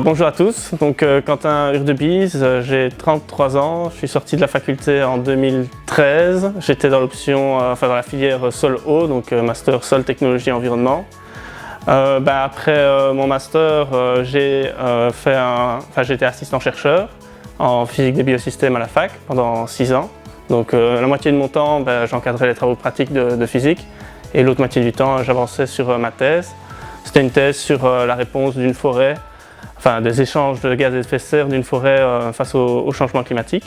Bonjour à tous, donc Quentin Hurdebies, j'ai 33 ans, je suis sorti de la faculté en 2013. J'étais dans l'option, dans la filière Sol-Eau, donc master Sol, Technologie et Environnement. Après mon master, j'ai été assistant-chercheur en physique des biosystèmes à la fac pendant 6 ans. Donc la moitié de mon temps, j'encadrais les travaux pratiques de physique et l'autre moitié du temps, j'avançais sur ma thèse. C'était une thèse sur la réponse d'une forêt, des échanges de gaz à effet de serre d'une forêt face au changement climatique.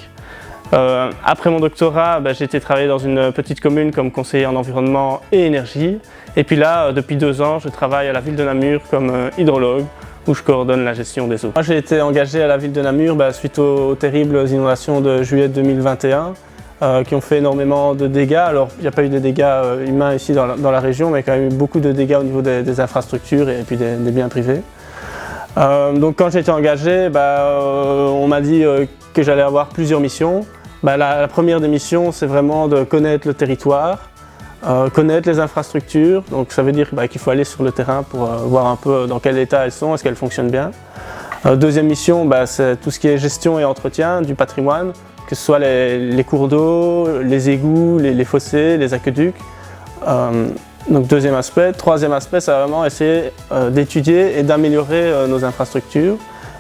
Après mon doctorat, j'ai été travailler dans une petite commune comme conseiller en environnement et énergie. Et puis là, depuis 2 ans, je travaille à la ville de Namur comme hydrologue, où je coordonne la gestion des eaux. Moi, j'ai été engagé à la ville de Namur suite aux terribles inondations de juillet 2021 qui ont fait énormément de dégâts. Alors, il n'y a pas eu de dégâts humains ici dans la région, mais il y a quand même eu beaucoup de dégâts au niveau des infrastructures et puis des biens privés. Donc quand j'ai été engagé, on m'a dit que j'allais avoir plusieurs missions. La première des missions, c'est vraiment de connaître le territoire, connaître les infrastructures. Donc ça veut dire qu'il faut aller sur le terrain pour voir un peu dans quel état elles sont, est-ce qu'elles fonctionnent bien. Deuxième mission, c'est tout ce qui est gestion et entretien du patrimoine, que ce soit les cours d'eau, les égouts, les fossés, les aqueducs. Donc deuxième aspect. Troisième aspect, c'est vraiment essayer d'étudier et d'améliorer nos infrastructures.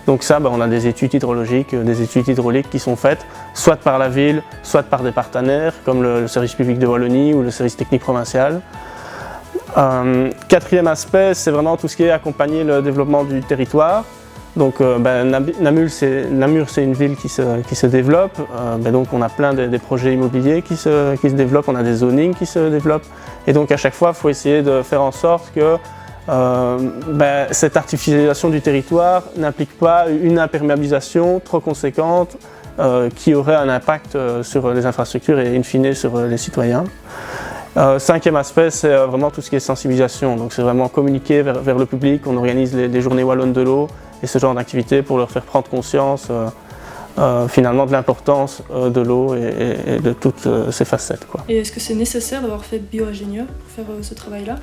Donc ça, on a des études hydrologiques, des études hydrauliques qui sont faites soit par la ville, soit par des partenaires comme le service public de Wallonie ou le service technique provincial. Quatrième aspect, c'est vraiment tout ce qui est accompagner le développement du territoire. Donc Namur, c'est une ville qui se développe, donc on a plein de projets immobiliers qui se développent, on a des zonings qui se développent. Et donc à chaque fois, il faut essayer de faire en sorte que cette artificialisation du territoire n'implique pas une imperméabilisation trop conséquente qui aurait un impact sur les infrastructures et in fine sur les citoyens. Cinquième aspect, c'est vraiment tout ce qui est sensibilisation. Donc c'est vraiment communiquer vers le public. On organise les journées wallonnes de l'eau et ce genre d'activités pour leur faire prendre conscience finalement de l'importance de l'eau et de toutes ses facettes, quoi. Et est-ce que c'est nécessaire d'avoir fait bio-ingénieur pour faire ce travail-là?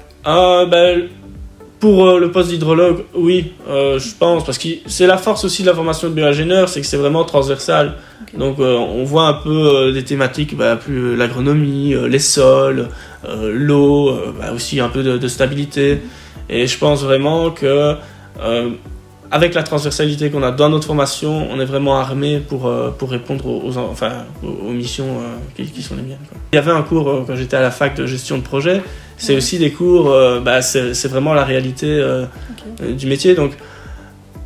Pour le poste d'hydrologue, oui, je pense, parce que c'est la force aussi de la formation de bio-ingénieur, c'est que c'est vraiment transversal. Okay. Donc on voit un peu des thématiques, plus l'agronomie, les sols, l'eau, aussi un peu de stabilité. Et je pense vraiment que avec la transversalité qu'on a dans notre formation, on est vraiment armé pour répondre aux missions qui sont les miennes, quoi. Il y avait un cours quand j'étais à la fac de gestion de projet. C'est aussi des cours, c'est vraiment la réalité du métier. Donc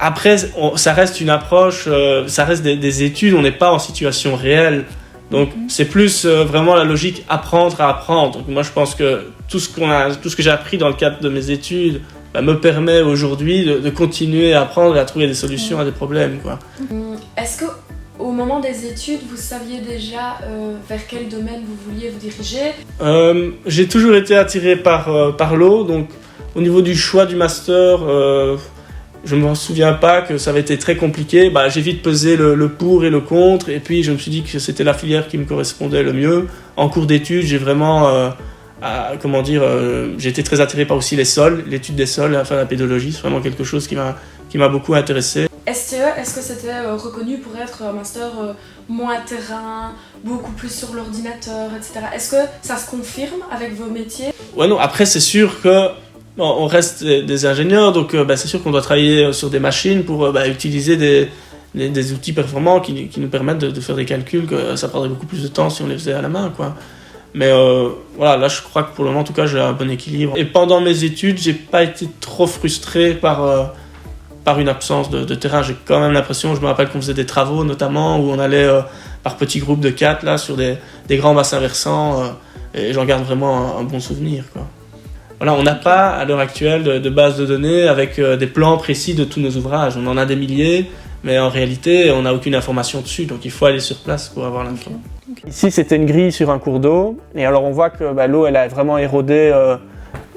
après, ça reste une approche, ça reste des études, on n'est pas en situation réelle. Donc c'est plus vraiment la logique apprendre à apprendre. Donc moi je pense que tout ce que j'ai appris dans le cadre de mes études me permet aujourd'hui de continuer à apprendre et à trouver des solutions à des problèmes, quoi. Est-ce qu'au moment des études, vous saviez déjà vers quel domaine vous vouliez vous diriger? J'ai toujours été attiré par l'eau, donc au niveau du choix du master, je ne me souviens pas que ça avait été très compliqué. J'ai vite pesé le pour et le contre, et puis je me suis dit que c'était la filière qui me correspondait le mieux. En cours d'études, j'ai vraiment... j'ai été très attiré par aussi les sols, l'étude des sols, la pédologie, c'est vraiment quelque chose qui m'a beaucoup intéressé. Est-ce que c'était reconnu pour être un master moins terrain, beaucoup plus sur l'ordinateur, etc. Est-ce que ça se confirme avec vos métiers? Ouais, non, après c'est sûr que on reste des ingénieurs, donc c'est sûr qu'on doit travailler sur des machines pour utiliser des outils performants qui nous permettent de faire des calculs, que ça prendrait beaucoup plus de temps si on les faisait à la main, quoi. Mais là je crois que pour le moment en tout cas j'ai un bon équilibre. Et pendant mes études, j'ai pas été trop frustré par une absence de terrain. J'ai quand même l'impression, je me rappelle qu'on faisait des travaux notamment où on allait par petits groupes de 4 là, sur des grands bassins versants et j'en garde vraiment un bon souvenir, quoi. Voilà, on n'a pas à l'heure actuelle de base de données avec des plans précis de tous nos ouvrages. On en a des milliers, mais en réalité on n'a aucune information dessus, donc il faut aller sur place pour avoir l'info. Okay. Ici c'était une grille sur un cours d'eau et alors on voit que l'eau elle a vraiment érodé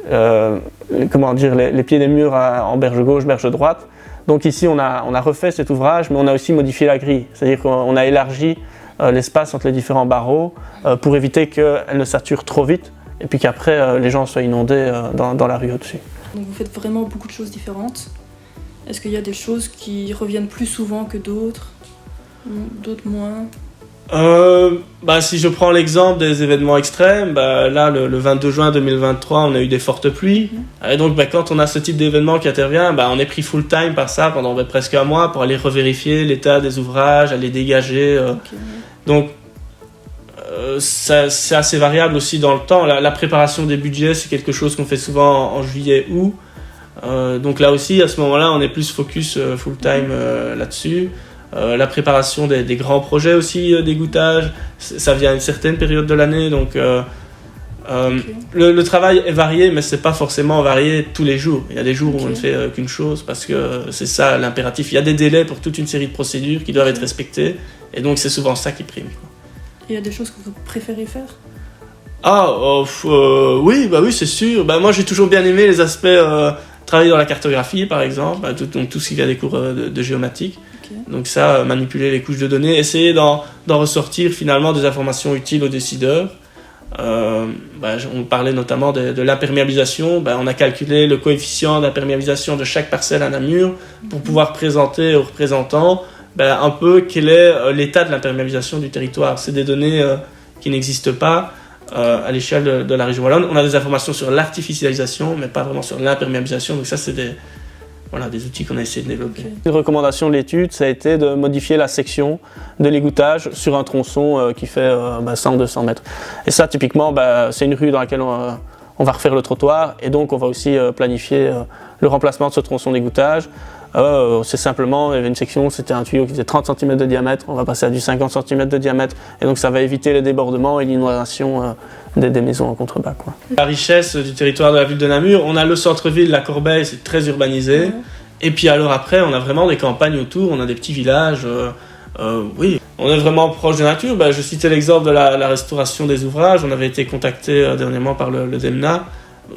les pieds des murs en berge gauche, berge droite. Donc ici on a refait cet ouvrage, mais on a aussi modifié la grille, c'est-à-dire qu'on a élargi l'espace entre les différents barreaux pour éviter qu'elle ne sature trop vite et puis qu'après les gens soient inondés dans la rue au-dessus. Donc vous faites vraiment beaucoup de choses différentes. Est-ce qu'il y a des choses qui reviennent plus souvent que d'autres, d'autres moins? Si je prends l'exemple des événements extrêmes, là le 22 juin 2023 on a eu des fortes pluies, et donc quand on a ce type d'événement qui intervient, on est pris full time par ça pendant presque un mois pour aller revérifier l'état des ouvrages, aller dégager. Donc c'est assez variable aussi dans le temps. La préparation des budgets, c'est quelque chose qu'on fait souvent en juillet-août, donc là aussi à ce moment-là on est plus focus full time là-dessus. La préparation des grands projets aussi d'égouttage, ça vient à une certaine période de l'année, donc le travail est varié, mais c'est pas forcément varié tous les jours. Il y a des jours où on ne fait qu'une chose, parce que c'est ça l'impératif. Il y a des délais pour toute une série de procédures qui doivent être respectées, et donc c'est souvent ça qui prime, quoi. Il y a des choses que vous préférez faire? Oui, c'est sûr. Moi j'ai toujours bien aimé les aspects travailler dans la cartographie par exemple, donc tout ce qui vient des cours de géomatique. Donc ça, manipuler les couches de données, essayer d'en ressortir finalement des informations utiles aux décideurs. On parlait notamment de l'imperméabilisation. On a calculé le coefficient d'imperméabilisation de chaque parcelle à Namur pour pouvoir présenter aux représentants un peu quel est l'état de l'imperméabilisation du territoire. C'est des données qui n'existent pas à l'échelle de la région wallonne. On a des informations sur l'artificialisation, mais pas vraiment sur l'imperméabilisation. Donc ça, c'est des outils qu'on a essayé de développer. Une recommandation de l'étude, ça a été de modifier la section de l'égouttage sur un tronçon qui fait 100-200 mètres. Et ça, typiquement, c'est une rue dans laquelle on va refaire le trottoir, et donc on va aussi planifier le remplacement de ce tronçon d'égouttage. C'est simplement, il y avait une section, c'était un tuyau qui faisait 30 cm de diamètre, on va passer à du 50 cm de diamètre, et donc ça va éviter les débordements et l'inondation des maisons en contrebas, quoi. La richesse du territoire de la ville de Namur, on a le centre-ville, la Corbeille, c'est très urbanisé, et puis alors après, on a vraiment des campagnes autour, on a des petits villages, oui, on est vraiment proche de la nature. Je citais l'exemple de la restauration des ouvrages, on avait été contacté dernièrement par le DEMNA.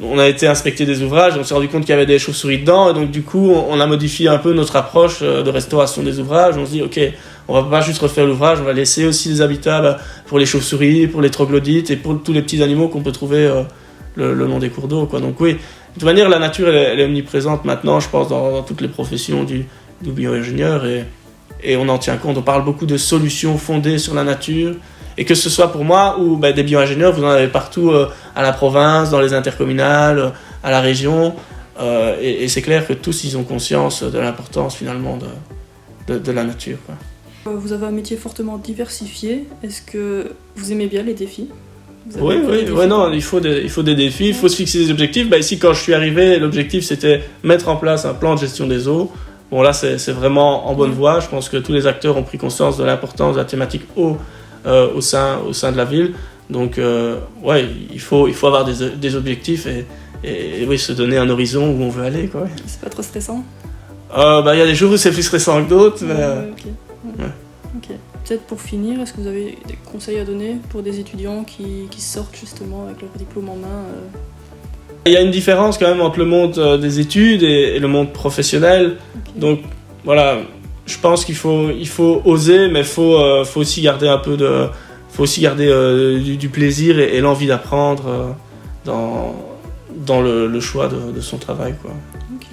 On a été inspecter des ouvrages, on s'est rendu compte qu'il y avait des chauves-souris dedans, et donc du coup on a modifié un peu notre approche de restauration des ouvrages. On se dit ok, on va pas juste refaire l'ouvrage, on va laisser aussi des habitats pour les chauves-souris, pour les troglodytes et pour tous les petits animaux qu'on peut trouver le long des cours d'eau, quoi. Donc oui, de toute manière la nature elle est omniprésente maintenant, je pense, dans toutes les professions du bio-ingénieur, et on en tient compte. On parle beaucoup de solutions fondées sur la nature. Et que ce soit pour moi ou des bio-ingénieurs, vous en avez partout à la province, dans les intercommunales, à la région. Et c'est clair que tous, ils ont conscience de l'importance finalement de la nature, quoi. Vous avez un métier fortement diversifié. Est-ce que vous aimez bien les défis? Oui, il faut des défis, il faut se fixer des objectifs. Ici, quand je suis arrivé, l'objectif c'était mettre en place un plan de gestion des eaux. Bon, là, c'est vraiment en bonne voie. Je pense que tous les acteurs ont pris conscience de l'importance de la thématique eau au sein de la ville. Donc il faut avoir des objectifs et oui, se donner un horizon où on veut aller, quoi. C'est pas trop stressant? Y a des jours où c'est plus stressant que d'autres, mais Ok. Peut-être pour finir, est-ce que vous avez des conseils à donner pour des étudiants qui sortent justement avec leur diplôme en main? Il y a une différence quand même entre le monde des études et le monde professionnel. Donc voilà, je pense qu'il faut oser, mais faut aussi garder un peu du plaisir et l'envie d'apprendre dans le choix de son travail, quoi. Ok.